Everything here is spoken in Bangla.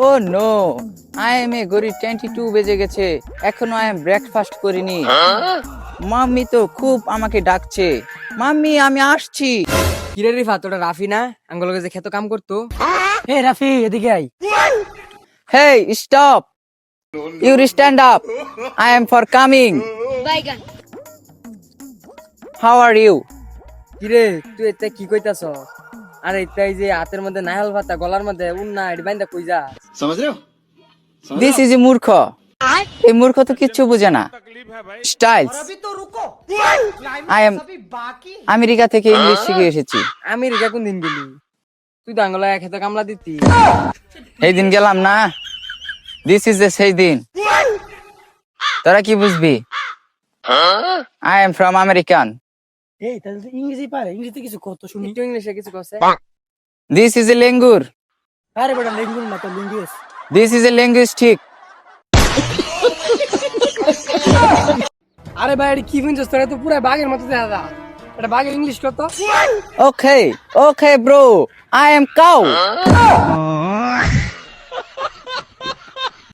O no, I M A ঘড়ি 22 বেজে গেছে, এখনো আই এম ব্রেকফাস্ট করিনি। মাম্মি তো খুব আমাকে ডাকছে, মাম্মি আমি আসছি। কিরে রিফা, তোটা রাফি না আঙ্গুল যে খেত কাম করতো? হে রাফি, এদিকে আই। Hey stop, you stand up, I am for coming. How are you? কিরে তুই এটা কি কইতাছ? আরে এটাই যে হাতের মধ্যে নাহল ভাতা, গলার মধ্যে উন্না, এটি বাইন্দা কই যা? समझ रहे हो দিস ইজ এ মূর্খ। এই মূর্খ তো কিচ্ছু বুঝে না। স্টাইলস, আই এম আমেরিকা থেকে ইংলিশ শিখে এসেছি। আমেরিকা কোন দিন গেলি? তুই তো আঙ্গুল খেত কামলা দিতি। এই দিন গেলাম না, দিস ইজ দ্য সেই দিন। তোরা কি বুঝবি? I am from American. এই তাহলে তো ইংরেজি পারে, ইংরেজিতে কিছু কত শুনি। একটু ইংলিশে কিছু কছে? দিস ইজ এ লেঙ্গুর, আরে বেটা ল্যাঙ্গুয়েজ না তো language. This is a linguistic. আরে ভাই, এটা কি বুঝছস? তোরা তো পুরো বাঘের মতো দেখা যা। এটা বাঘের ইংলিশ কত? Okay okay bro, I am cow.